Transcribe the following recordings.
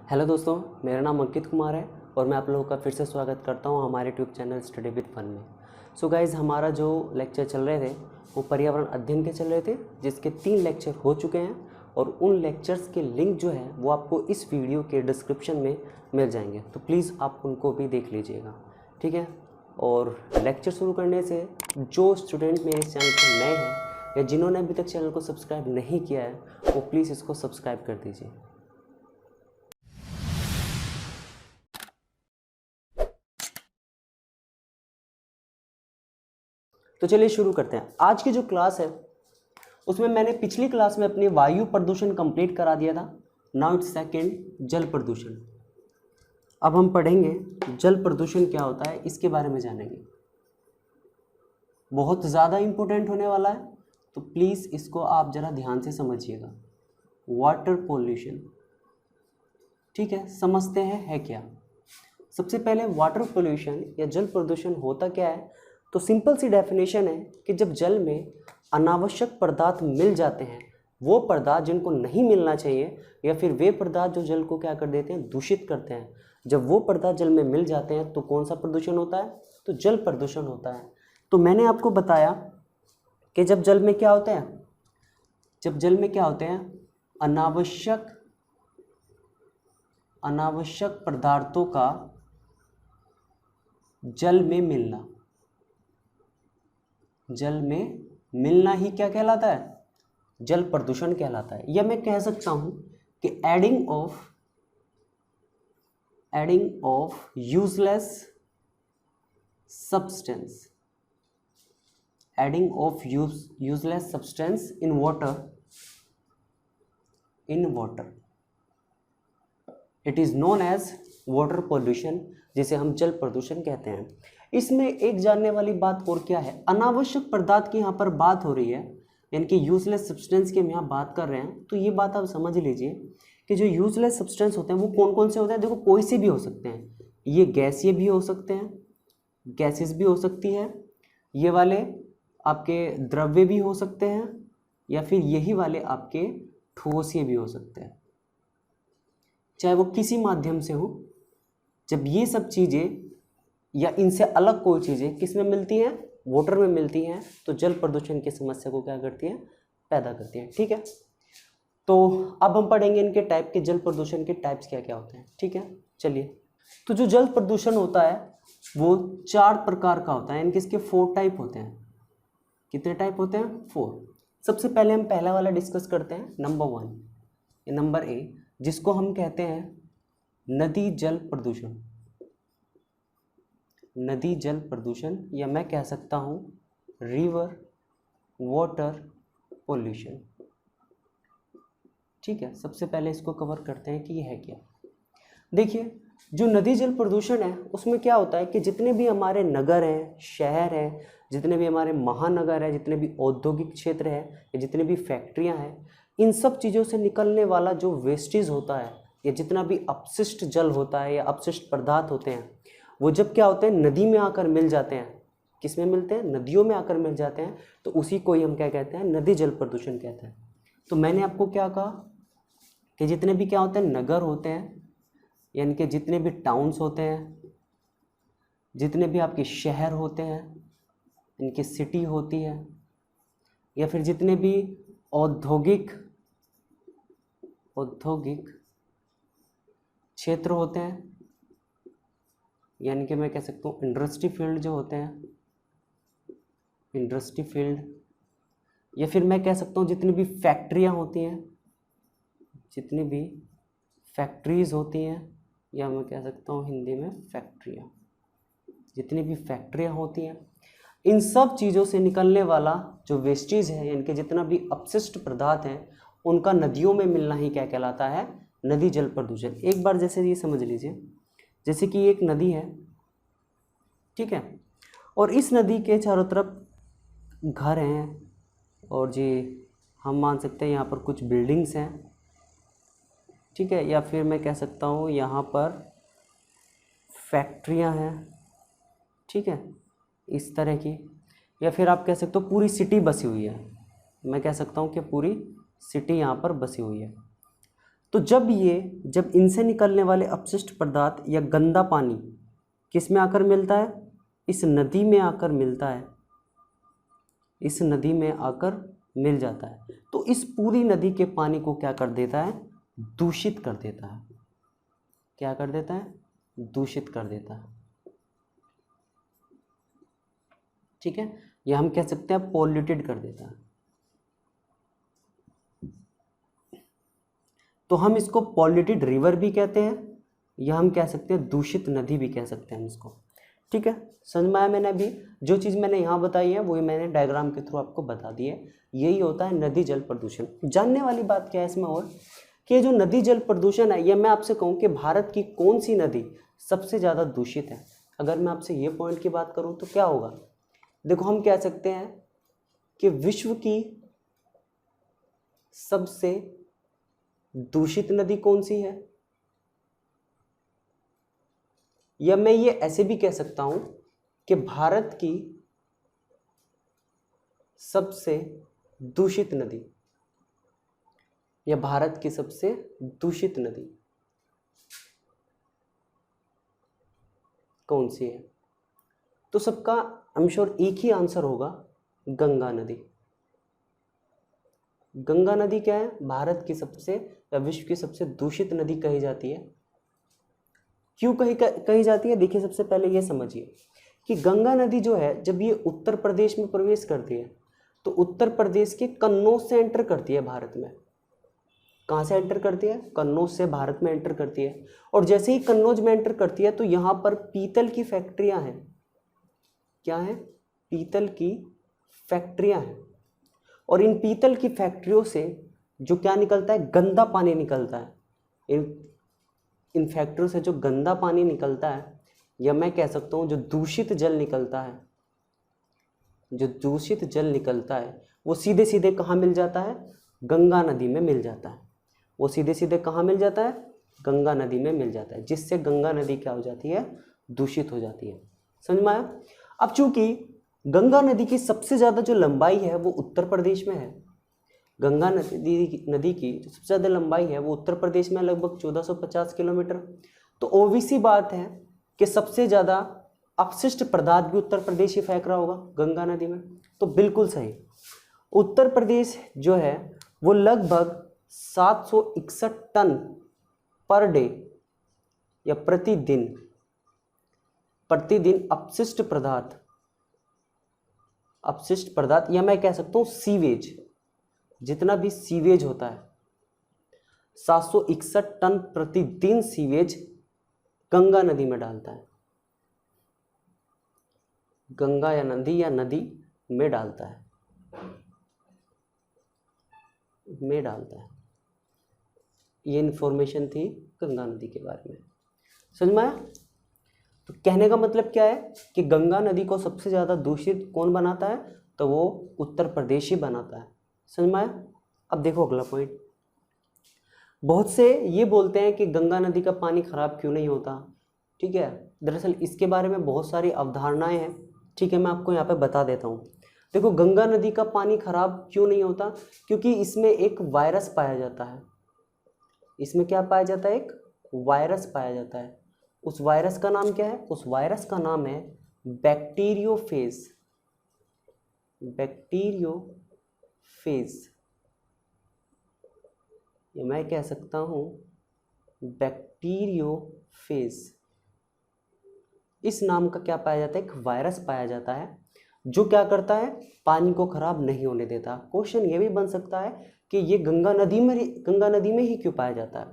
Hello दोस्तों, मेरा नाम अंकित कुमार है और मैं आप लोगों का फिर से स्वागत करता हूं हमारे YouTube channel study with fun में। सो गाइज़, हमारा जो लेक्चर चल रहे थे वो पर्यावरण अध्ययन के चल रहे थे, जिसके 3 लेक्चर हो चुके हैं और उन लेक्चर्स के लिंक जो है वो आपको इस वीडियो के डिस्क्रिप्शन में मिल जाएंगे, तो प्लीज़ आप उनको भी देख लीजिएगा, ठीक है। और लेक्चर शुरू करने से जो स्टूडेंट मेरे इस चैनल पर नए हैं या जिन्होंने अभी तक चैनल को सब्सक्राइब नहीं किया है वो प्लीज़ इसको सब्सक्राइब कर दीजिए। तो चलिए शुरू करते हैं। आज की जो क्लास है उसमें मैंने पिछली क्लास में अपनी वायु प्रदूषण कंप्लीट करा दिया था। नाउ इट्स सेकंड जल प्रदूषण। अब हम पढ़ेंगे जल प्रदूषण क्या होता है, इसके बारे में जानेंगे। बहुत ज़्यादा इम्पोर्टेंट होने वाला है, तो प्लीज़ इसको आप ज़रा ध्यान से समझिएगा। वाटर पोल्यूशन, ठीक है, समझते हैं है क्या। सबसे पहले वाटर पोल्यूशन या जल प्रदूषण होता क्या है, तो सिंपल सी डेफिनेशन है कि जब जल में अनावश्यक पदार्थ मिल जाते हैं, वो पदार्थ जिनको नहीं मिलना चाहिए, या फिर वे पदार्थ जो जल को क्या कर देते हैं, दूषित करते हैं, जब वो पदार्थ जल में मिल जाते हैं तो कौन सा प्रदूषण होता है, तो जल प्रदूषण होता है। तो मैंने आपको बताया कि जब जल में क्या होते हैं, जब जल में क्या होते हैं, अनावश्यक पदार्थों का जल में मिलना, जल में मिलना ही क्या कहलाता है, जल प्रदूषण कहलाता है। या मैं कह सकता हूं कि adding of useless substance, adding of useless substance in water, it is known as water pollution, जिसे हम जल प्रदूषण कहते हैं। इसमें एक जानने वाली बात और क्या है, अनावश्यक पदार्थ की यहाँ पर बात हो रही है, यानी कि यूजलेस सब्सटेंस की हम यहाँ बात कर रहे हैं। तो ये बात आप समझ लीजिए कि जो यूजलेस सब्सटेंस होते हैं वो कौन कौन से होते हैं। देखो, कोई से भी हो सकते हैं, ये गैसीय भी हो सकते हैं, गैसेस भी हो सकती है, ये वाले आपके द्रव्य भी हो सकते हैं, या फिर यही वाले आपके ठोसीय भी हो सकते हैं, चाहे वो किसी माध्यम से हो। जब ये सब चीज़ें या इनसे अलग कोई चीज़ें किस में मिलती हैं, वाटर में मिलती हैं, तो जल प्रदूषण की समस्या को क्या करती हैं, पैदा करती हैं, ठीक है। तो अब हम पढ़ेंगे इनके टाइप के, जल प्रदूषण के टाइप्स क्या क्या होते हैं, ठीक है। चलिए, तो जो जल प्रदूषण होता है वो 4 प्रकार का होता है, इनके इसके 4 टाइप होते हैं। कितने टाइप होते हैं, 4। सबसे पहले हम पहला वाला डिस्कस करते हैं, नंबर 1, नंबर ए, जिसको हम कहते हैं नदी जल प्रदूषण। नदी जल प्रदूषण, या मैं कह सकता हूँ रिवर वाटर पोल्यूशन, ठीक है। सबसे पहले इसको कवर करते हैं कि ये है क्या। देखिए, जो नदी जल प्रदूषण है उसमें क्या होता है कि जितने भी हमारे नगर हैं, शहर हैं, जितने भी हमारे महानगर हैं, जितने भी औद्योगिक क्षेत्र हैं, या जितने भी फैक्ट्रियां हैं, इन सब चीज़ों से निकलने वाला जो वेस्टेज होता है, या जितना भी अपशिष्ट जल होता है या अपशिष्ट पदार्थ होते हैं, वो जब क्या होते हैं, नदी में आकर मिल जाते हैं। किस में मिलते हैं, नदियों में आकर मिल जाते हैं, तो उसी को ही हम क्या कहते हैं, नदी जल प्रदूषण कहते हैं। तो मैंने आपको क्या कहा कि जितने भी क्या होते हैं, नगर होते हैं, यानी कि जितने भी टाउन्स होते हैं, जितने भी आपके शहर होते हैं, इनकी सिटी होती है, या फिर जितने भी औद्योगिक क्षेत्र होते हैं, यानी कि मैं कह सकता हूँ इंडस्ट्री फील्ड जो होते हैं, इंडस्ट्री फील्ड, या फिर मैं कह सकता हूँ जितनी भी फैक्ट्रियाँ होती हैं, जितनी भी फैक्ट्रीज होती हैं, या मैं कह सकता हूँ हिंदी में फैक्ट्रियाँ, जितनी भी फैक्ट्रियाँ होती हैं, इन सब चीज़ों से निकलने वाला जो वेस्टेज है, यानी कि जितना भी अपशिष्ट पदार्थ हैं, उनका नदियों में मिलना ही क्या कहलाता है, नदी जल प्रदूषण। एक बार जैसे ये समझ लीजिए, जैसे कि एक नदी है, ठीक है, और इस नदी के चारों तरफ घर हैं, और जी हम मान सकते हैं यहाँ पर कुछ बिल्डिंग्स हैं, ठीक है, या फिर मैं कह सकता हूँ यहाँ पर फैक्ट्रियाँ हैं, ठीक है, इस तरह की, या फिर आप कह सकते हो पूरी सिटी बसी हुई है। मैं कह सकता हूँ कि पूरी सिटी यहाँ पर बसी हुई है। तो जब इनसे निकलने वाले अपशिष्ट पदार्थ या गंदा पानी किस में आकर मिलता है, इस नदी में आकर मिलता है, इस नदी में आकर मिल जाता है, तो इस पूरी नदी के पानी को क्या कर देता है, दूषित कर देता है। क्या कर देता है, दूषित कर देता है। ठीक है, या हम कह सकते हैं पॉल्यूटेड कर देता है। तो हम इसको पॉल्यूटेड रिवर भी कहते हैं, या हम कह सकते हैं दूषित नदी भी कह सकते हैं हम इसको। ठीक है, समझ में आया। मैंने अभी जो चीज़ मैंने यहाँ बताई है वही मैंने डायग्राम के थ्रू आपको बता दी है। यही होता है नदी जल प्रदूषण। जानने वाली बात क्या है इसमें और, कि जो नदी जल प्रदूषण है, यह मैं आपसे कहूँ कि भारत की कौन सी नदी सबसे ज़्यादा दूषित है, अगर मैं आपसे ये पॉइंट की बात करूँ तो क्या होगा। देखो, हम कह सकते हैं कि विश्व की सबसे दूषित नदी कौन सी है, या मैं ये ऐसे भी कह सकता हूं कि भारत की सबसे दूषित नदी, या भारत की सबसे दूषित नदी कौन सी है। तो सबका आई एम श्योर एक ही आंसर होगा, गंगा नदी। गंगा नदी क्या है, भारत की सबसे या विश्व की सबसे दूषित नदी कही जाती है। क्यों कही जाती है, देखिए सबसे पहले ये समझिए कि गंगा नदी जो है, जब ये उत्तर प्रदेश में प्रवेश करती है तो उत्तर प्रदेश के कन्नौज से एंटर करती है भारत में। कहाँ से एंटर करती है, कन्नौज से भारत में एंटर करती है। और जैसे ही कन्नौज में एंटर करती है तो यहाँ पर पीतल की फैक्ट्रियाँ हैं। क्या है, पीतल की फैक्ट्रियाँ हैं। और इन पीतल की फैक्ट्रियों से जो क्या निकलता है, गंदा पानी निकलता है। इन फैक्ट्रियों से जो गंदा पानी निकलता है, या मैं कह सकता हूँ जो दूषित जल निकलता है, जो दूषित जल निकलता है वो सीधे सीधे कहाँ मिल जाता है, गंगा नदी में मिल जाता है। वो सीधे सीधे कहाँ मिल जाता है, गंगा नदी में मिल जाता है, जिससे गंगा नदी क्या हो जाती है, दूषित हो जाती है। समझ में आया। अब चूंकि गंगा नदी की सबसे ज़्यादा जो लंबाई है वो उत्तर प्रदेश में है। गंगा नदी की जो सबसे ज़्यादा लंबाई है वो उत्तर प्रदेश में लगभग 1450 किलोमीटर। तो ओबीसी बात है कि सबसे ज़्यादा अपशिष्ट पदार्थ भी उत्तर प्रदेश ही फेंक रहा होगा गंगा नदी में। तो बिल्कुल सही, उत्तर प्रदेश जो है वो लगभग 761 टन पर डे या प्रतिदिन अपशिष्ट पदार्थ या मैं कह सकता हूँ सीवेज, जितना भी सीवेज होता है 761 टन प्रतिदिन सीवेज गंगा नदी में डालता है। गंगा या नदी में डालता है, ये इंफॉर्मेशन थी गंगा नदी के बारे में। समझ में आया। तो कहने का मतलब क्या है कि गंगा नदी को सबसे ज़्यादा दूषित कौन बनाता है, तो वो उत्तर प्रदेश ही बनाता है। समझ में आया। अब देखो अगला पॉइंट, बहुत से ये बोलते हैं कि गंगा नदी का पानी खराब क्यों नहीं होता। ठीक है, दरअसल इसके बारे में बहुत सारी अवधारणाएं हैं। ठीक है, मैं आपको यहाँ पे बता देता हूँ। देखो, गंगा नदी का पानी खराब क्यों नहीं होता, क्योंकि इसमें एक वायरस पाया जाता है। इसमें क्या पाया जाता है, एक वायरस पाया जाता है। उस वायरस का नाम क्या है, उस वायरस का नाम है बैक्टीरियोफेज। या मैं कह सकता हूँ बैक्टीरियोफेज। इस नाम का क्या पाया जाता है, एक वायरस पाया जाता है जो क्या करता है, पानी को खराब नहीं होने देता। क्वेश्चन ये भी बन सकता है कि ये गंगा नदी में ही क्यों पाया जाता है।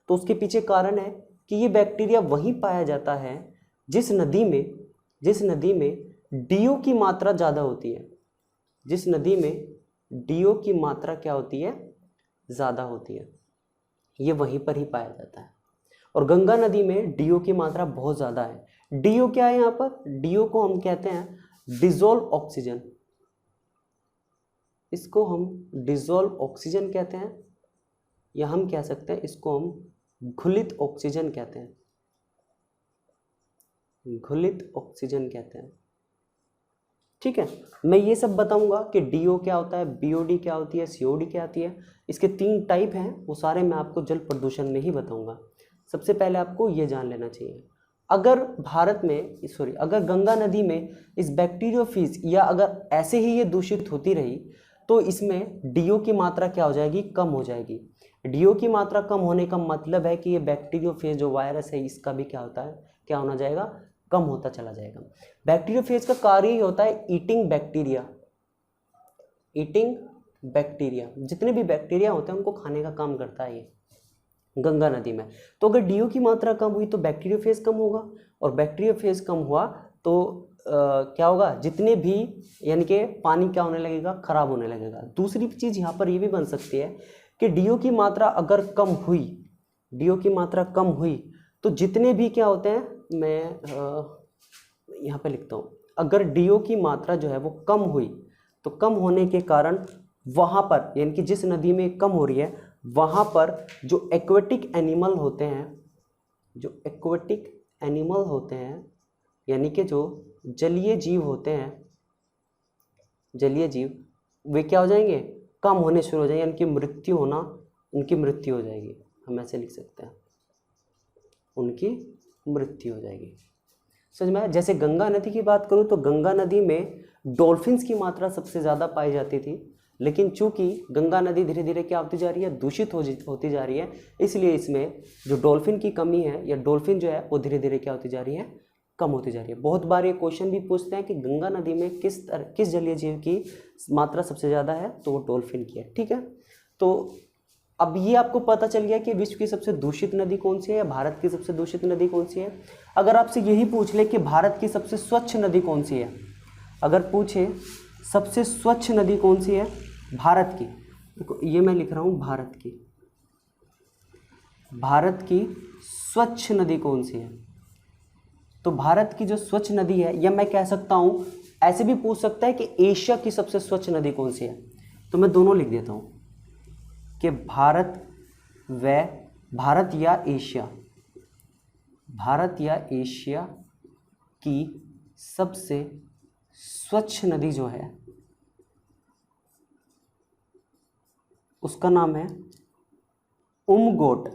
तो उसके पीछे कारण है कि ये बैक्टीरिया वहीं पाया जाता है जिस नदी में डीओ की मात्रा ज़्यादा होती है। जिस नदी में डीओ की मात्रा क्या होती है, ज़्यादा होती है, ये वहीं पर ही पाया जाता है। और गंगा नदी में डीओ की मात्रा बहुत ज़्यादा है। डीओ क्या है यहाँ पर, डीओ को हम कहते हैं डिजोल्व ऑक्सीजन। इसको हम डिजोल्व ऑक्सीजन कहते हैं, या हम कह सकते हैं इसको हम घुलित ऑक्सीजन कहते हैं। घुलित ऑक्सीजन कहते हैं। ठीक है, मैं ये सब बताऊंगा कि DO क्या होता है, BOD क्या होती है, COD क्या आती है, इसके 3 टाइप हैं, वो सारे मैं आपको जल प्रदूषण में ही बताऊंगा। सबसे पहले आपको ये जान लेना चाहिए, अगर गंगा नदी में इस बैक्टीरियोफेज या अगर ऐसे ही ये दूषित होती रही तो इसमें DO की मात्रा क्या हो जाएगी, कम हो जाएगी। DO की मात्रा कम होने का मतलब है कि ये बैक्टीरियोफेज जो वायरस है इसका भी क्या होता है, क्या होना जाएगा, कम होता चला जाएगा। बैक्टीरियोफेज का कार्य ही होता है ईटिंग बैक्टीरिया, जितने भी बैक्टीरिया होते हैं उनको खाने का काम करता है ये गंगा नदी में। तो अगर DO की मात्रा कम हुई तो बैक्टीरियोफेज कम होगा, और बैक्टीरियोफेज कम हुआ तो क्या होगा, जितने भी यानी कि पानी क्या होने लगेगा, खराब होने लगेगा। दूसरी चीज़ यहाँ पर ये भी बन सकती है कि DO की मात्रा अगर कम हुई, DO की मात्रा कम हुई तो जितने भी क्या होते हैं, मैं यहाँ पे लिखता हूँ, अगर DO की मात्रा जो है वो कम हुई तो कम होने के कारण वहाँ पर यानी कि जिस नदी में कम हो रही है वहाँ पर जो एक्वेटिक एनिमल होते हैं यानी कि जो जलीय जीव होते हैं, जलीय जीव, वे क्या हो जाएंगे, कम होने शुरू हो जाएंगे, उनकी मृत्यु हो जाएगी। हम ऐसे लिख सकते हैं, उनकी मृत्यु हो जाएगी। समझ में आया? जैसे गंगा नदी की बात करूं तो गंगा नदी में डॉल्फिन्स की मात्रा सबसे ज़्यादा पाई जाती थी, लेकिन चूंकि गंगा नदी धीरे धीरे क्या होती जा रही है, दूषित होती जा रही है, इसलिए इसमें जो डॉल्फिन की कमी है या डॉल्फिन जो है वो धीरे धीरे क्या होती जा रही है, कम होती जा रही है। बहुत बार ये क्वेश्चन भी पूछते हैं कि गंगा नदी में किस जलीय जीव की मात्रा सबसे ज़्यादा है, तो वो डॉल्फिन की है। ठीक है, तो अब ये आपको पता चल गया कि विश्व की सबसे दूषित नदी कौन सी है या भारत की सबसे दूषित नदी कौन सी है। अगर आपसे यही पूछ ले कि भारत की सबसे स्वच्छ नदी कौन सी है, अगर पूछे सबसे स्वच्छ नदी कौन सी है भारत की, देखो ये मैं लिख रहा हूँ भारत की स्वच्छ नदी कौन सी है, तो भारत की जो स्वच्छ नदी है, या मैं कह सकता हूँ ऐसे भी पूछ सकता है कि एशिया की सबसे स्वच्छ नदी कौन सी है, तो मैं दोनों लिख देता हूँ कि भारत या एशिया की सबसे स्वच्छ नदी जो है उसका नाम है उमगोट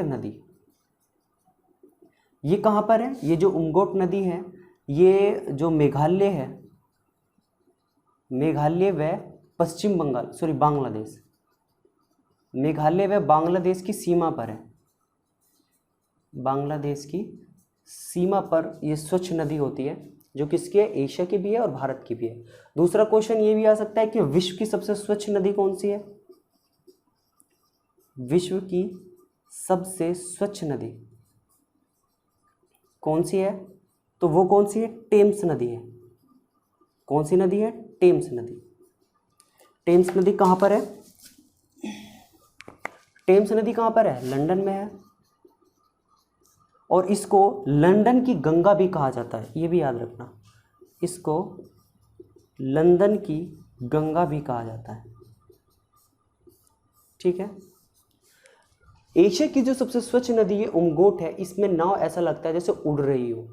नदी। ये कहाँ पर है, ये जो उमगोट नदी है ये जो मेघालय व पश्चिम बंगाल बांग्लादेश, मेघालय व बांग्लादेश की सीमा पर है, बांग्लादेश की सीमा पर ये स्वच्छ नदी होती है, जो किसकी है, एशिया की भी है और भारत की भी है। दूसरा क्वेश्चन ये भी आ सकता है कि विश्व की सबसे स्वच्छ नदी कौन सी है, विश्व की सबसे स्वच्छ नदी कौन सी है, तो वो कौन सी है, टेम्स नदी है। कौन सी नदी है, टेम्स नदी। टेम्स नदी कहाँ पर है, टेम्स नदी कहाँ पर है, लंदन में है, और इसको लंदन की गंगा भी कहा जाता है, ये भी याद रखना, इसको लंदन की गंगा भी कहा जाता है। ठीक है, एशिया की जो सबसे स्वच्छ नदी है उमगोट है, इसमें नाव ऐसा लगता है जैसे उड़ रही हो।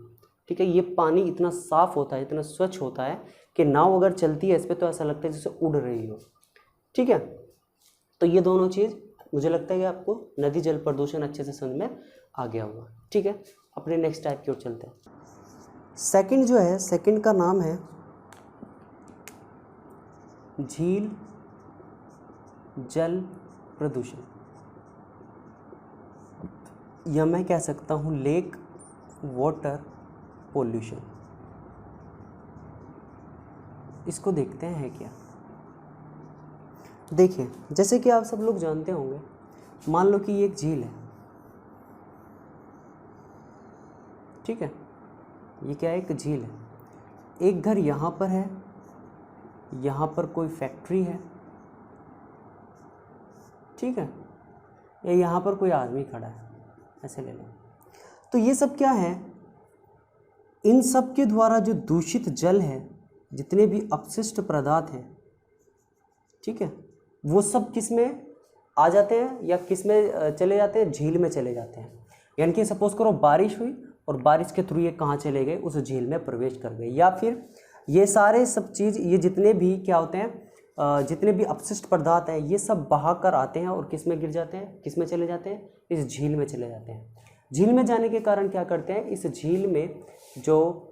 ठीक है, ये पानी इतना साफ होता है, इतना स्वच्छ होता है कि नाव अगर चलती है इस पर तो ऐसा लगता है जैसे उड़ रही हो। ठीक है, तो ये दोनों चीज़ मुझे लगता है कि आपको नदी जल प्रदूषण अच्छे से समझ में आ गया होगा। ठीक है, अपने नेक्स्ट टाइप की ओर चलते हैं। सेकंड जो है, सेकंड का नाम है झील जल प्रदूषण, या मैं कह सकता हूँ लेक वाटर पोल्यूशन। इसको देखते हैं है क्या। देखिए, जैसे कि आप सब लोग जानते होंगे, मान लो कि ये एक झील है। ठीक है, ये क्या है, एक झील है। एक घर यहाँ पर है, यहाँ पर कोई फैक्ट्री है। ठीक है, या यहाँ पर कोई आदमी खड़ा है, ऐसे ले लें। तो ये सब क्या है, इन सब के द्वारा जो दूषित जल है, जितने भी अपशिष्ट पदार्थ हैं, ठीक है, वो सब किस में आ जाते हैं या किस में चले जाते हैं, झील में चले जाते हैं। यानी कि सपोज करो बारिश हुई और बारिश के थ्रू ये कहाँ चले गए, उस झील में प्रवेश कर गए। या फिर ये सारे सब चीज़, ये जितने भी क्या होते हैं, जितने भी अपशिष्ट पदार्थ हैं, ये सब बहा कर आते हैं और किस में गिर जाते हैं, किस में चले जाते हैं, इस झील में चले जाते हैं। झील में जाने के कारण क्या करते हैं, इस झील में जो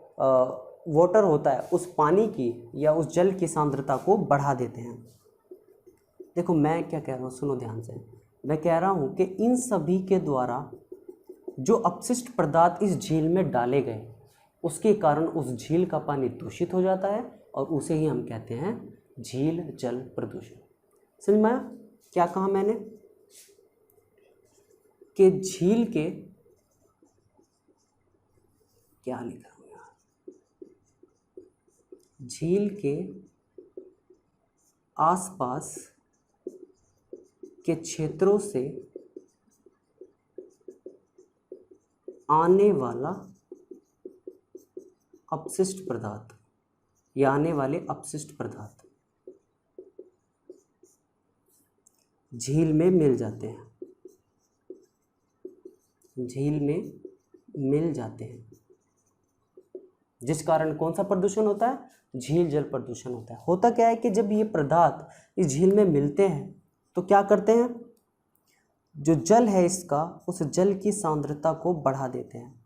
वाटर होता है उस पानी की या उस जल की सांद्रता को बढ़ा देते हैं। देखो मैं क्या कह रहा हूँ, सुनो ध्यान से। मैं कह रहा हूँ कि इन सभी के द्वारा जो अपशिष्ट पदार्थ इस झील में डाले गए, उसके कारण उस झील का पानी दूषित हो जाता है और उसे ही हम कहते हैं झील जल प्रदूषण। समझ में आया क्या कहा मैंने, कि झील के, क्या लिख रहा हूं यार, झील के आसपास के क्षेत्रों से आने वाला अपशिष्ट पदार्थ या आने वाले अपशिष्ट पदार्थ झील में मिल जाते हैं, झील में मिल जाते हैं, जिस कारण कौन सा प्रदूषण होता है, झील जल प्रदूषण होता है। होता क्या है कि जब ये पदार्थ इस झील में मिलते हैं तो क्या करते हैं, जो जल है इसका, उस जल की सांद्रता को बढ़ा देते हैं,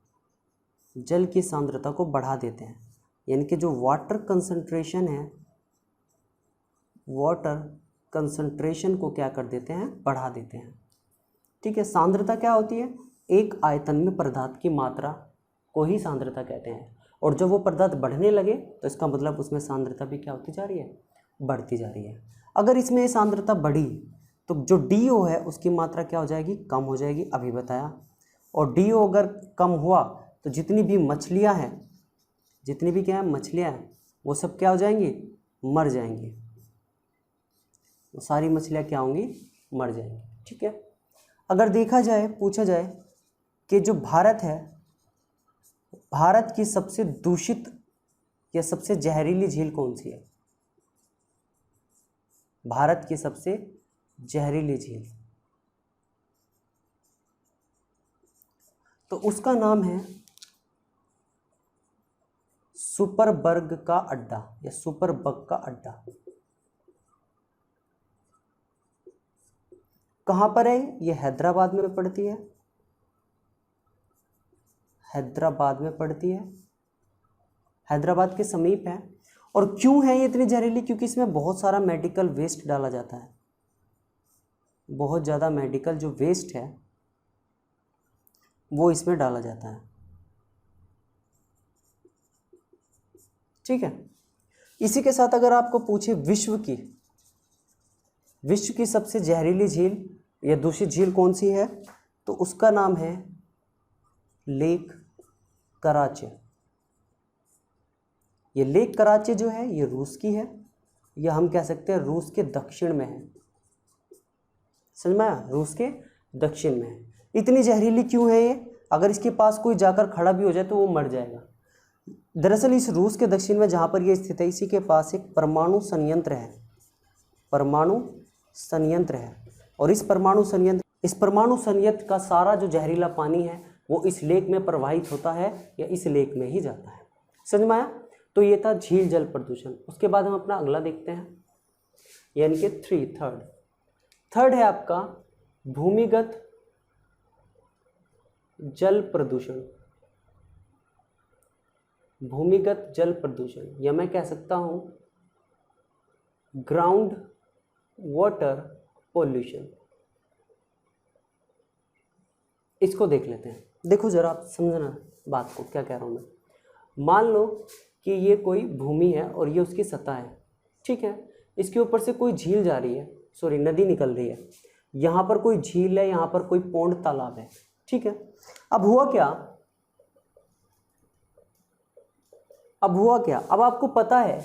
जल की सांद्रता को बढ़ा देते हैं। यानी कि जो वाटर कंसंट्रेशन है, वाटर कंसंट्रेशन को क्या कर देते हैं, बढ़ा देते हैं। ठीक है, सांद्रता क्या होती है, एक आयतन में पदार्थ की मात्रा को ही सांद्रता कहते हैं। और जब वो पदार्थ बढ़ने लगे तो इसका मतलब उसमें सांद्रता भी क्या होती जा रही है, बढ़ती जा रही है। अगर इसमें सांद्रता बढ़ी तो जो DO है उसकी मात्रा क्या हो जाएगी, कम हो जाएगी, अभी बताया। और DO अगर कम हुआ तो जितनी भी मछलियां हैं, जितनी भी क्या है मछलियां हैं, वो सब क्या हो जाएंगी, मर जाएंगी। वो सारी मछलियां क्या होंगी, मर जाएंगी। ठीक है, अगर देखा जाए, पूछा जाए कि जो भारत है, भारत की सबसे दूषित या सबसे जहरीली झील कौन सी है, भारत की सबसे जहरीली झील, तो उसका नाम है सुपरबर्ग का अड्डा या सुपरबग का अड्डा। कहां पर है ये, हैदराबाद में पड़ती है, हैदराबाद में पड़ती है, हैदराबाद के समीप है। और क्यों है ये इतनी जहरीली, क्योंकि इसमें बहुत सारा मेडिकल वेस्ट डाला जाता है, बहुत ज़्यादा मेडिकल जो वेस्ट है वो इसमें डाला जाता है। ठीक है, इसी के साथ अगर आपको पूछे विश्व की सबसे जहरीली झील या दूषित झील कौन सी है, तो उसका नाम है लेक कराचे। ये लेक कराचे जो है ये रूस की है, या हम कह सकते हैं रूस के दक्षिण में है। समझ में आया, रूस के दक्षिण में है। इतनी जहरीली क्यों है ये, अगर इसके पास कोई जाकर खड़ा भी हो जाए तो वो मर जाएगा। दरअसल इस रूस के दक्षिण में जहाँ पर ये स्थित है, इसी के पास एक परमाणु संयंत्र है, परमाणु संयंत्र है। और इस परमाणु संयंत्र का सारा जो जहरीला पानी है वो इस लेक में प्रवाहित होता है या इस लेक में ही जाता है। समझ में आया, तो ये था झील जल प्रदूषण। उसके बाद हम अपना अगला देखते हैं, यानी कि थर्ड है आपका भूमिगत जल प्रदूषण। भूमिगत जल प्रदूषण, या मैं कह सकता हूं ग्राउंड वाटर पॉल्यूशन। इसको देख लेते हैं। देखो जरा आप समझना बात को, क्या कह रहा हूं मैं। मान लो कि ये कोई भूमि है और ये उसकी सतह है, ठीक है। इसके ऊपर से कोई झील जा रही है, सॉरी नदी निकल रही है। यहाँ पर कोई झील है, यहाँ पर कोई पौंड तालाब है, ठीक है। अब हुआ क्या, अब आपको पता है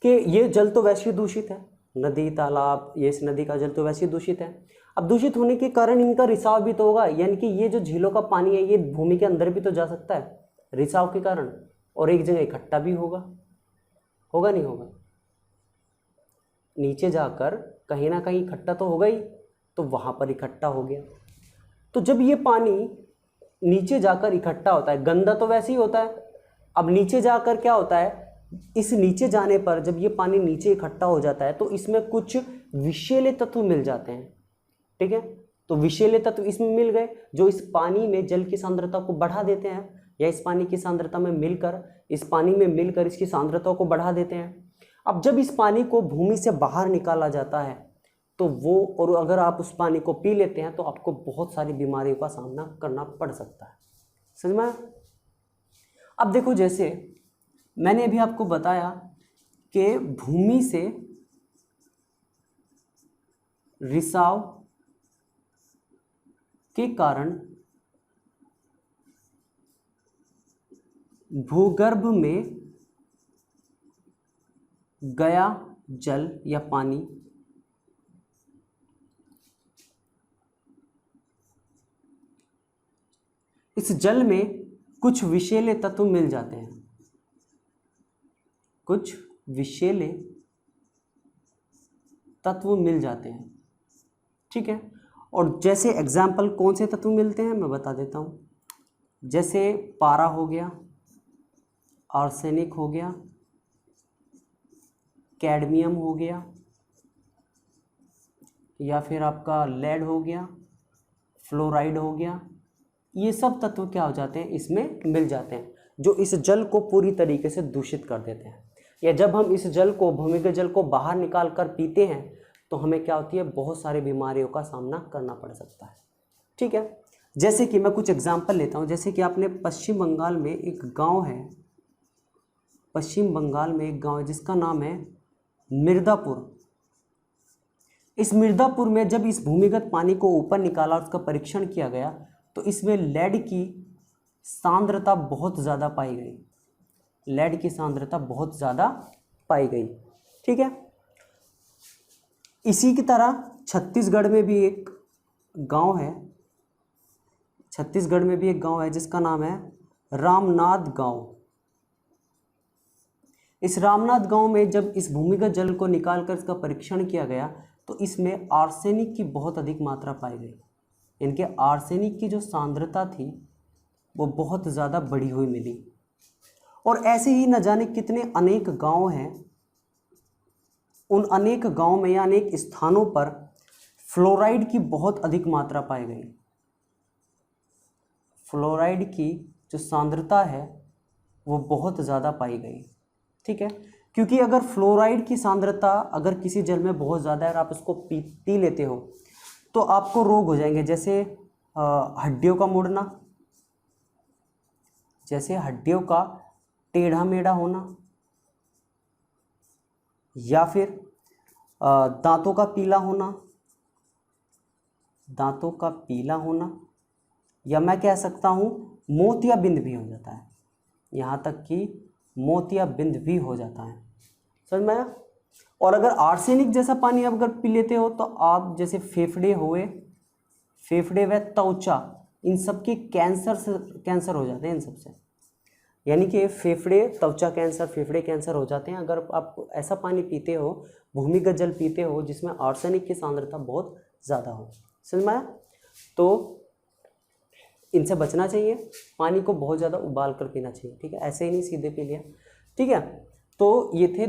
कि ये जल तो वैसे ही दूषित है, नदी तालाब, ये इस नदी का जल तो वैसे ही दूषित है। अब दूषित होने के कारण इनका रिसाव भी तो होगा, यानी कि ये जो झीलों का पानी है ये भूमि के अंदर भी तो जा सकता है रिसाव के कारण, और एक जगह इकट्ठा भी होगा नहीं होगा, नीचे जाकर कहीं ना कहीं इकट्ठा तो होगा ही, तो वहां पर इकट्ठा हो गया। तो जब ये पानी नीचे जाकर इकट्ठा होता है। गंदा तो वैसे ही होता है, अब नीचे जाकर क्या होता है, इस नीचे जाने पर जब ये पानी नीचे इकट्ठा हो जाता है तो इसमें कुछ विषैले तत्व मिल जाते हैं। ठीक है, तो विषैले तत्व इसमें मिल गए जो इस पानी में जल की सांद्रता को बढ़ा देते हैं, या इस पानी की सांद्रता में मिलकर, इस पानी में मिलकर इसकी सांद्रता को बढ़ा देते हैं। अब जब इस पानी को भूमि से बाहर निकाला जाता है तो वो, और अगर आप उस पानी को पी लेते हैं तो आपको बहुत सारी बीमारियों का सामना करना पड़ सकता है। समझ में? अब देखो, जैसे मैंने अभी आपको बताया कि भूमि से रिसाव के कारण भूगर्भ में गया जल या पानी इस जल में कुछ विषैले तत्व मिल जाते हैं, कुछ विषैले तत्व मिल जाते हैं। ठीक है, और जैसे एग्जाम्पल कौन से तत्व मिलते हैं मैं बता देता हूँ। जैसे पारा हो गया, आर्सेनिक हो गया, कैडमियम हो गया, या फिर आपका लेड हो गया, फ्लोराइड हो गया, ये सब तत्व क्या हो जाते हैं, इसमें मिल जाते हैं, जो इस जल को पूरी तरीके से दूषित कर देते हैं। या जब हम इस जल को, भूमिगत जल को बाहर निकाल कर पीते हैं तो हमें क्या होती है, बहुत सारी बीमारियों का सामना करना पड़ सकता है। ठीक है, जैसे कि मैं कुछ एग्जाम्पल लेता हूँ। जैसे कि आपने पश्चिम बंगाल में एक गांव है, पश्चिम बंगाल में एक गांव है जिसका नाम है मिर्ज़ापुर। इस मिर्ज़ापुर में जब इस भूमिगत पानी को ऊपर निकाला और उसका परीक्षण किया गया तो इसमें लेड की सांद्रता बहुत ज़्यादा पाई गई, लेड की सांद्रता बहुत ज़्यादा पाई गई। ठीक है, इसी की तरह छत्तीसगढ़ में भी एक गांव है, छत्तीसगढ़ में भी एक गांव है जिसका नाम है रामनाथ गांव। इस रामनाथ गांव में जब इस भूमिगत जल को निकालकर इसका परीक्षण किया गया तो इसमें आर्सेनिक की बहुत अधिक मात्रा पाई गई। इनके आर्सेनिक की जो सांद्रता थी वो बहुत ज़्यादा बढ़ी हुई मिली। और ऐसे ही न जाने कितने अनेक गांव हैं, उन अनेक गांव में या अनेक स्थानों पर फ्लोराइड की बहुत अधिक मात्रा पाई गई। फ्लोराइड की जो सांद्रता है वो बहुत ज़्यादा पाई गई। ठीक है, क्योंकि अगर फ्लोराइड की सांद्रता अगर किसी जल में बहुत ज़्यादा है और आप उसको पी लेते हो तो आपको रोग हो जाएंगे, जैसे हड्डियों का मुड़ना, जैसे हड्डियों का टेढ़ा मेढ़ा होना, या फिर दांतों का पीला होना, दांतों का पीला होना, या मैं कह सकता हूँ मोतियाबिंद भी हो जाता है, यहाँ तक कि मोतियाबिंद भी हो जाता है। समझ में आया? और अगर आर्सेनिक जैसा पानी आप अगर पी लेते हो तो आप जैसे फेफड़े हुए, फेफड़े व त्वचा, इन सब की कैंसर हो जाते हैं इन सबसे, यानी कि फेफड़े, त्वचा कैंसर, फेफड़े कैंसर हो जाते हैं अगर आप ऐसा पानी पीते हो, भूमिगत जल पीते हो जिसमें आर्सेनिक की सांद्रता बहुत ज़्यादा हो। समझ में आया? तो इनसे बचना चाहिए, पानी को बहुत ज़्यादा उबाल कर पीना चाहिए। ठीक है, ऐसे ही नहीं सीधे पी लिया। ठीक है, तो ये थे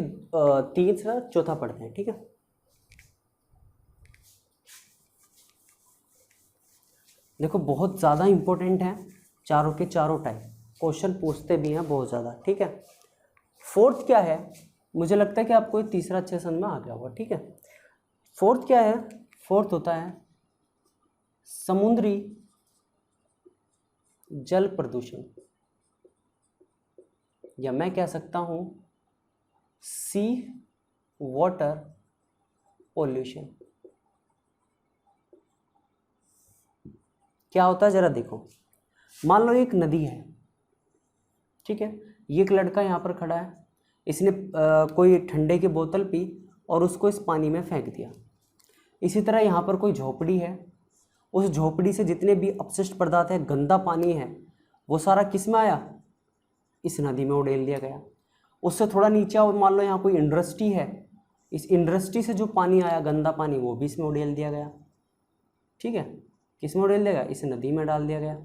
तीसरा, चौथा पढ़ते हैं। ठीक है, देखो बहुत ज़्यादा इंपॉर्टेंट है, चारों के चारों टाइप क्वेश्चन पूछते भी हैं बहुत ज़्यादा। ठीक है, फोर्थ क्या है, मुझे लगता है कि आपको ये तीसरा अच्छे समझ में आ गया होगा। ठीक है, फोर्थ क्या है, फोर्थ होता है समुद्री जल प्रदूषण, या मैं कह सकता हूं सी वाटर पॉल्यूशन। क्या होता है जरा देखो, मान लो एक नदी है, ठीक है, ये एक लड़का यहाँ पर खड़ा है, इसने कोई ठंडे की बोतल पी और उसको इस पानी में फेंक दिया। इसी तरह यहाँ पर कोई झोपड़ी है, उस झोपड़ी से जितने भी अपशिष्ट पदार्थ है, गंदा पानी है, वो सारा किस में आया, इस नदी में उड़ेल दिया गया। उससे थोड़ा नीचे और मान लो यहाँ कोई इंडस्ट्री है, इस इंडस्ट्री से जो पानी आया गंदा पानी वो भी इसमें उड़ेल दिया गया। ठीक है, किस में उड़ेल दिया गया, इस नदी में डाल दिया गया।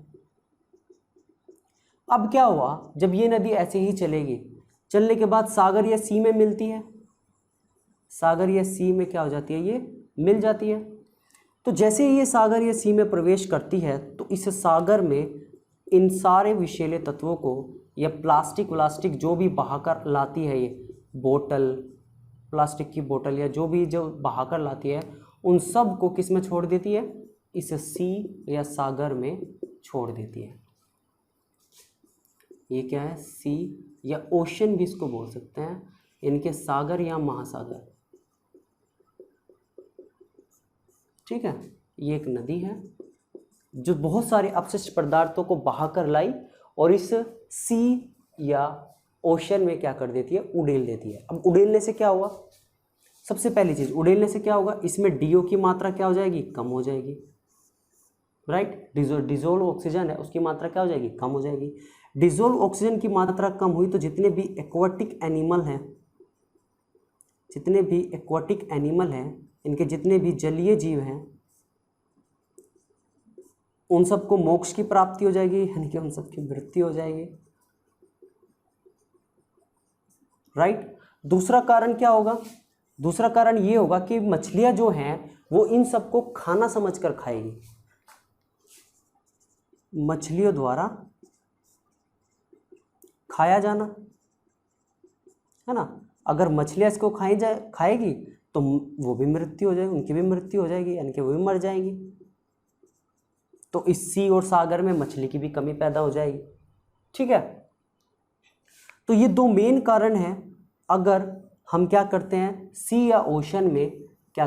अब क्या हुआ, जब ये नदी ऐसे ही चलेगी, चलने के बाद सागर या सी में मिलती है, सागर या सी में क्या हो जाती है, ये मिल जाती है। तो जैसे ही ये सागर या सी में प्रवेश करती है तो इस सागर में इन सारे विषैले तत्वों को या प्लास्टिक जो भी बहाकर लाती है, ये बोतल, प्लास्टिक की बोतल या जो भी जो बहाकर लाती है, उन सब को किस में छोड़ देती है, इस सी या सागर में छोड़ देती है। ये क्या है, सी या ओशन भी इसको बोल सकते हैं, इनके सागर या महासागर, ठीक है। ये एक नदी है जो बहुत सारे अपशिष्ट पदार्थों को बहाकर लाई और इस सी या ओशन में क्या कर देती है, उड़ेल देती है। अब उड़ेलने से क्या हुआ, सबसे पहली चीज उड़ेलने से क्या होगा, इसमें डीओ की मात्रा क्या हो जाएगी, कम हो जाएगी, राइट। डिजोल्व ऑक्सीजन है उसकी मात्रा क्या हो जाएगी, कम हो जाएगी। डिजोल्व ऑक्सीजन की मात्रा कम हुई तो जितने भी एक्वाटिक एनिमल हैं, जितने भी एक्वाटिक एनिमल हैं, इनके जितने भी जलीय जीव हैं, उन सबको मोक्ष की प्राप्ति हो जाएगी, यानी कि उन सबकी मृत्यु हो जाएगी, राइट। दूसरा कारण क्या होगा, दूसरा कारण ये होगा कि मछलियां जो हैं वो इन सबको खाना समझकर खाएगी, मछलियों द्वारा खाया जाना, है ना। अगर मछलियां इसको खाएगी तो वो भी मृत्यु हो जाएगी, उनकी भी मृत्यु हो जाएगी, यानी कि वो भी मर जाएंगी। तो इस सी और सागर में मछली की भी कमी पैदा हो जाएगी, ठीक है। तो ये दो मेन कारण हैं। अगर हम क्या करते हैं, सी या ओशन में क्या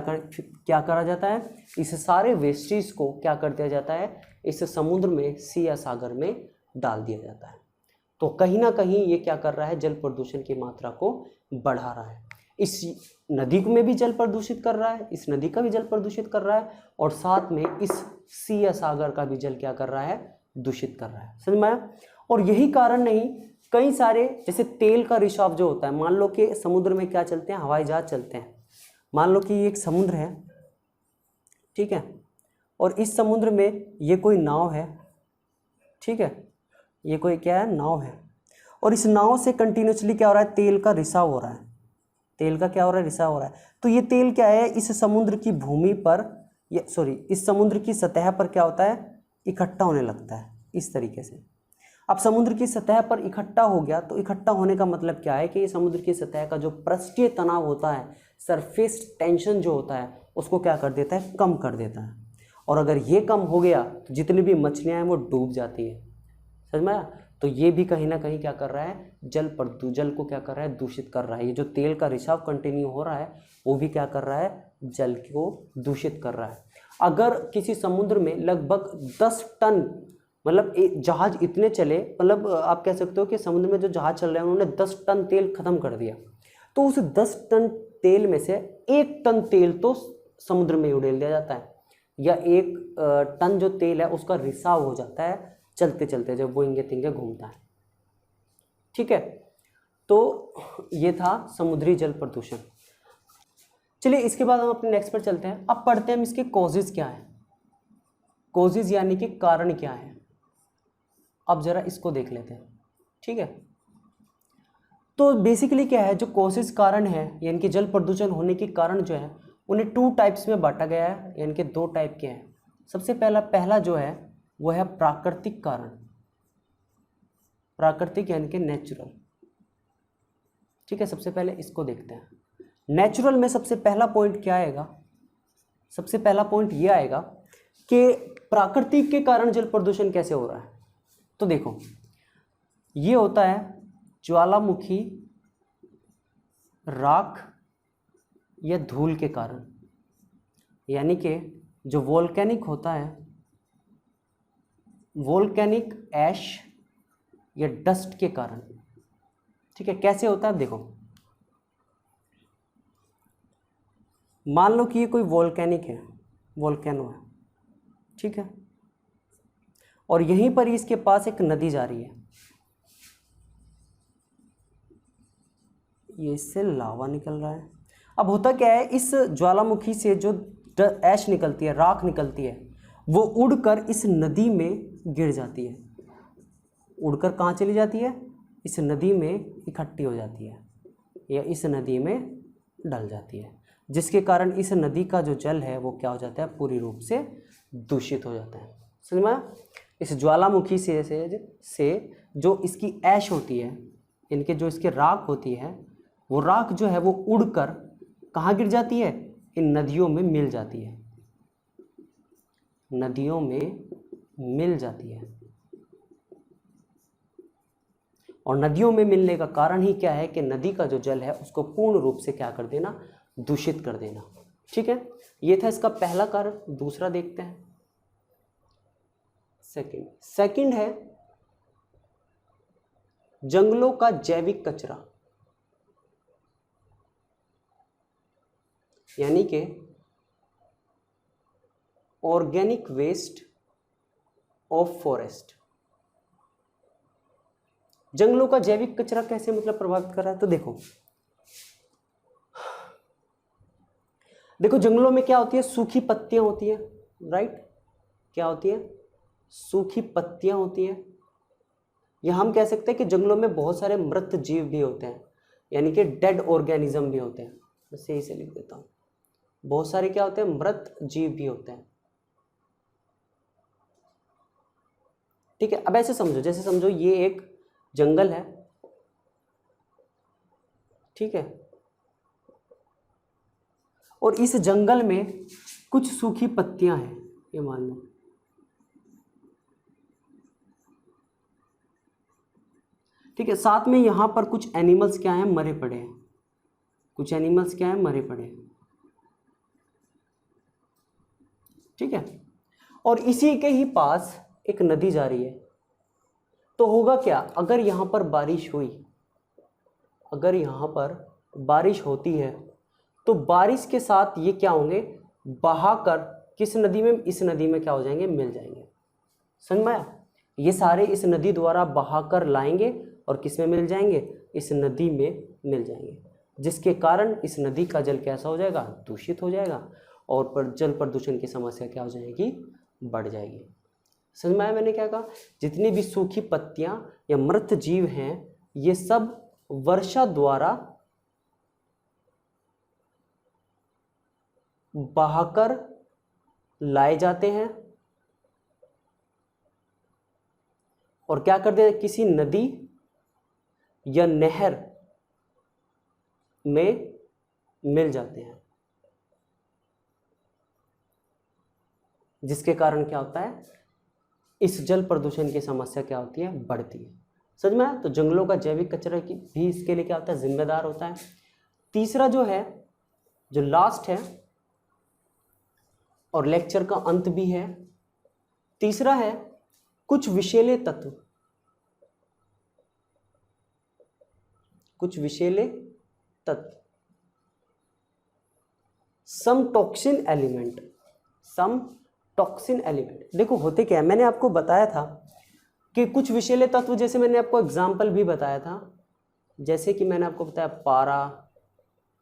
करा जाता है, इस सारे वेस्टेज को क्या कर दिया जाता है, इस समुद्र में, सी या सागर में डाल दिया जाता है। तो कहीं ना कहीं ये क्या कर रहा है, जल प्रदूषण की मात्रा को बढ़ा रहा है। इस नदी में भी जल प्रदूषित कर रहा है, इस नदी का भी जल प्रदूषित कर रहा है, और साथ में इस सी या सागर का भी जल क्या कर रहा है, दूषित कर रहा है। समझ में आया। और यही कारण नहीं, कई सारे, जैसे तेल का रिसाव जो होता है, मान लो कि समुद्र में क्या चलते हैं, हवाई जहाज चलते हैं। मान लो कि ये एक समुद्र है, ठीक है, और इस समुद्र में ये कोई नाव है, ठीक है, ये कोई क्या है, नाव है, और इस नाव से कंटिन्यूसली क्या हो रहा है, तेल का रिसाव हो रहा है, तेल का क्या हो रहा है, रिसाव हो रहा है। तो ये तेल क्या है, इस समुद्र की भूमि पर, इस समुद्र की सतह पर क्या होता है, इकट्ठा होने लगता है इस तरीके से। अब समुद्र की सतह पर इकट्ठा हो गया, तो इकट्ठा होने का मतलब क्या है कि ये समुद्र की सतह का जो पृष्ठीय तनाव होता है, सरफेस टेंशन जो होता है, उसको क्या कर देता है, कम कर देता है। और अगर ये कम हो गया तो जितनी भी मछलियां हैं वो डूब जाती है। समझ में आया। तो ये भी कहीं ना कहीं क्या कर रहा है, जल को क्या कर रहा है, दूषित कर रहा है। ये जो तेल का रिसाव कंटिन्यू हो रहा है वो भी क्या कर रहा है, जल को दूषित कर रहा है। अगर किसी समुद्र में लगभग 10 टन, मतलब एक जहाज इतने चले, मतलब आप कह सकते हो कि समुद्र में जो जहाज चल रहे हैं उन्होंने 10 टन तेल खत्म कर दिया, तो उस 10 टन तेल में से 1 टन तेल तो समुद्र में उड़ेल दिया जाता है, या 1 टन जो तेल है उसका रिसाव हो जाता है चलते चलते, जब वो इंगे तिंगे घूमता है, ठीक है। तो ये था समुद्री जल प्रदूषण। चलिए इसके बाद हम अपने नेक्स्ट पर चलते हैं। अब पढ़ते हैं हम इसके कॉजेज क्या है, कॉजेज यानी कि कारण क्या है। अब जरा इसको देख लेते हैं, ठीक है। तो बेसिकली क्या है, जो कॉजेज कारण है, यानी कि जल प्रदूषण होने के कारण जो है, उन्हें 2 टाइप्स में बांटा गया है, यानी कि 2 टाइप के हैं। सबसे पहला जो है वो है प्राकृतिक कारण, प्राकृतिक यानी कि नेचुरल, ठीक है। सबसे पहले इसको देखते हैं। नेचुरल में सबसे पहला पॉइंट क्या आएगा, सबसे पहला पॉइंट ये आएगा कि प्राकृतिक के कारण जल प्रदूषण कैसे हो रहा है। तो देखो, ये होता है ज्वालामुखी, राख या धूल के कारण, यानी कि जो वोल्केनिक होता है, वोल्केनिक ऐश या डस्ट के कारण, ठीक है। कैसे होता है, देखो मान लो कि ये कोई वोल्केनिक है, वोल्केनो है, ठीक है, और यहीं पर इसके पास एक नदी जा रही है, ये इससे लावा निकल रहा है। अब होता क्या है, इस ज्वालामुखी से जो ऐश निकलती है, राख निकलती है, वो उड़कर इस नदी में गिर जाती है, उड़कर कहाँ चली जाती है, इस नदी में इकट्ठी हो जाती है या इस नदी में डल जाती है, जिसके कारण इस नदी का जो जल है वो क्या हो जाता है, पूरी रूप से दूषित हो जाता है। समझ में आया? इस ज्वालामुखी से जो इसकी ऐश होती है, इनके जो इसके राख होती है, वो राख जो है वो उड़कर कहाँ गिर जाती है, इन नदियों में मिल जाती है, नदियों में मिल जाती है। और नदियों में मिलने का कारण ही क्या है कि नदी का जो जल है उसको पूर्ण रूप से क्या कर देना, दूषित कर देना। ठीक है, ये था इसका पहला कारण। दूसरा देखते हैं, सेकंड है जंगलों का जैविक कचरा, यानी कि ऑर्गेनिक वेस्ट ऑफ फॉरेस्ट। जंगलों का जैविक कचरा कैसे मतलब प्रभावित कर रहा है, तो देखो जंगलों में क्या होती है, सूखी पत्तियां होती है, राइट, क्या होती है, सूखी पत्तियां होती है, या हम कह सकते हैं कि जंगलों में बहुत सारे मृत जीव भी होते हैं, यानी कि डेड ऑर्गेनिज्म भी होते हैं। मैं सही से लिख देता हूँ, बहुत सारे क्या होते हैं, मृत जीव भी होते हैं। ठीक है, अब ऐसे समझो, जैसे समझो ये एक जंगल है, ठीक है, और इस जंगल में कुछ सूखी पत्तियां हैं, ये मान लो, ठीक है, साथ में यहां पर कुछ एनिमल्स क्या हैं, मरे पड़े हैं, कुछ एनिमल्स क्या हैं, मरे पड़े हैं, ठीक है, और इसी के ही पास एक नदी जा रही है। तो होगा क्या, अगर यहां पर बारिश हुई, अगर यहां पर बारिश होती है तो बारिश के साथ ये क्या होंगे, बहाकर किस नदी में, इस नदी में क्या हो जाएंगे, मिल जाएंगे। समझ में आया? ये सारे इस नदी द्वारा बहाकर लाएंगे और किस में मिल जाएंगे, इस नदी में मिल जाएंगे, जिसके कारण इस नदी का जल कैसा हो जाएगा, दूषित हो जाएगा, और जल प्रदूषण की समस्या क्या हो जाएगी, बढ़ जाएगी। समझ में आया मैंने क्या कहा? जितनी भी सूखी पत्तियां या मृत जीव हैं, ये सब वर्षा द्वारा बहाकर लाए जाते हैं और क्या करते हैं, किसी नदी या नहर में मिल जाते हैं, जिसके कारण क्या होता है, इस जल प्रदूषण की समस्या क्या होती है, बढ़ती है। समझ में आया? तो जंगलों का जैविक कचरा की भी इसके लिए क्या होता है, जिम्मेदार होता है। तीसरा जो है, जो लास्ट है और लेक्चर का अंत भी है, तीसरा है कुछ विषैले तत्व, कुछ विषैले तत्व, सम टॉक्सिन एलिमेंट, सम टॉक्सिन एलिमेंट। देखो होते क्या है, मैंने आपको बताया था कि कुछ विषैले तत्व, जैसे मैंने आपको एग्जाम्पल भी बताया था, जैसे कि मैंने आपको बताया पारा,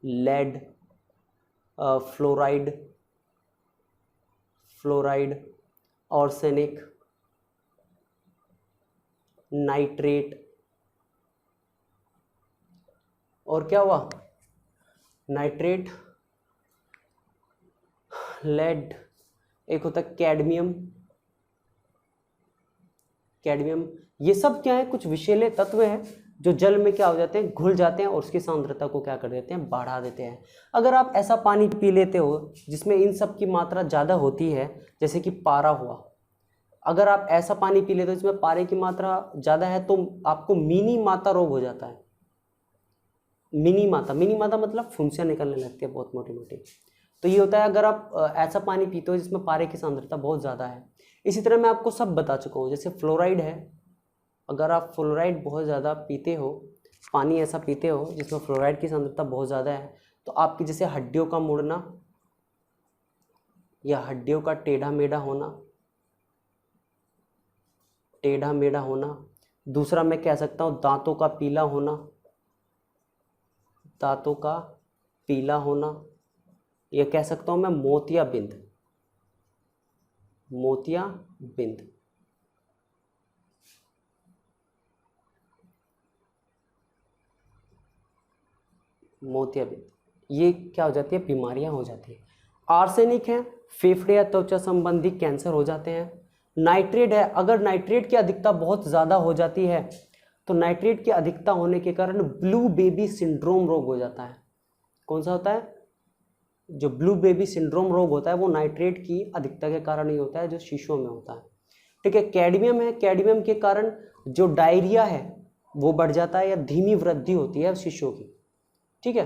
लेड, फ्लोराइड, आर्सेनिक, नाइट्रेट, और क्या हुआ, नाइट्रेट, लेड, एक होता है कैडमियम, ये सब क्या है, कुछ विषैले तत्व हैं जो जल में क्या हो जाते हैं, घुल जाते हैं और उसकी सांद्रता को क्या कर देते हैं, बढ़ा देते हैं। अगर आप ऐसा पानी पी लेते हो जिसमें इन सब की मात्रा ज़्यादा होती है, जैसे कि पारा हुआ, अगर आप ऐसा पानी पी लेते हो जिसमें पारे की मात्रा ज़्यादा है, तो आपको मिनी माता रोग हो जाता है। मिनी माता मतलब फुंसियाँ निकलने लगती है बहुत मोटी मोटी। तो ये होता है अगर आप ऐसा पानी पीते हो जिसमें पारे की सांद्रता बहुत ज़्यादा है। इसी तरह मैं आपको सब बता चुका हूँ, जैसे फ्लोराइड है, अगर आप फ्लोराइड बहुत ज़्यादा पीते हो, पानी ऐसा पीते हो जिसमें फ्लोराइड की सांद्रता बहुत ज़्यादा है, तो आपकी जैसे हड्डियों का मुड़ना या हड्डियों का टेढ़ा मेढ़ा होना, दूसरा मैं कह सकता हूँ दांतों का पीला होना, या कह सकता हूँ मैं मोतियाबिंद, मोतियाबिंद, ये क्या हो जाती है, बीमारियां हो जाती है। आर्सेनिक है, फेफड़े या त्वचा संबंधी कैंसर हो जाते हैं। नाइट्रेट है, अगर नाइट्रेट की अधिकता बहुत ज़्यादा हो जाती है तो नाइट्रेट की अधिकता होने के कारण ब्लू बेबी सिंड्रोम रोग हो जाता है। कौन सा होता है, जो ब्लू बेबी सिंड्रोम रोग होता है वो नाइट्रेट की अधिकता के कारण ही होता है, जो शिशुओं में होता है। ठीक है, कैडमियम है, कैडमियम के कारण जो डायरिया है वो बढ़ जाता है या धीमी वृद्धि होती है शिशुओं की। ठीक है,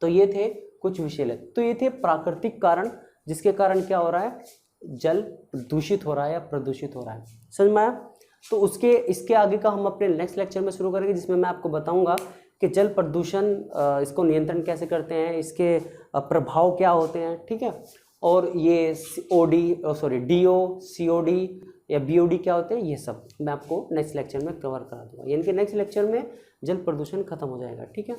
तो ये थे कुछ विषय। तो ये थे प्राकृतिक कारण जिसके कारण क्या हो रहा है, जल दूषित हो रहा है या प्रदूषित हो रहा है। समझ में आया? तो इसके आगे का हम अपने नेक्स्ट लेक्चर में शुरू करेंगे, जिसमें मैं आपको बताऊंगा कि जल प्रदूषण इसको नियंत्रण कैसे करते हैं, इसके प्रभाव क्या होते हैं। ठीक है, और ये DO COD या BOD क्या होते हैं, ये सब मैं आपको नेक्स्ट लेक्चर में कवर करा दूंगा। यानी कि नेक्स्ट लेक्चर में जल प्रदूषण खत्म हो जाएगा। ठीक है,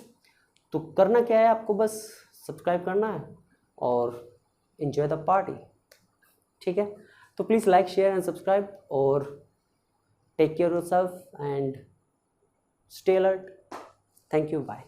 तो करना क्या है, आपको बस सब्सक्राइब करना है और एंजॉय द पार्टी। ठीक है, तो please like share and subscribe और take care yourself and stay alert. Thank you, bye.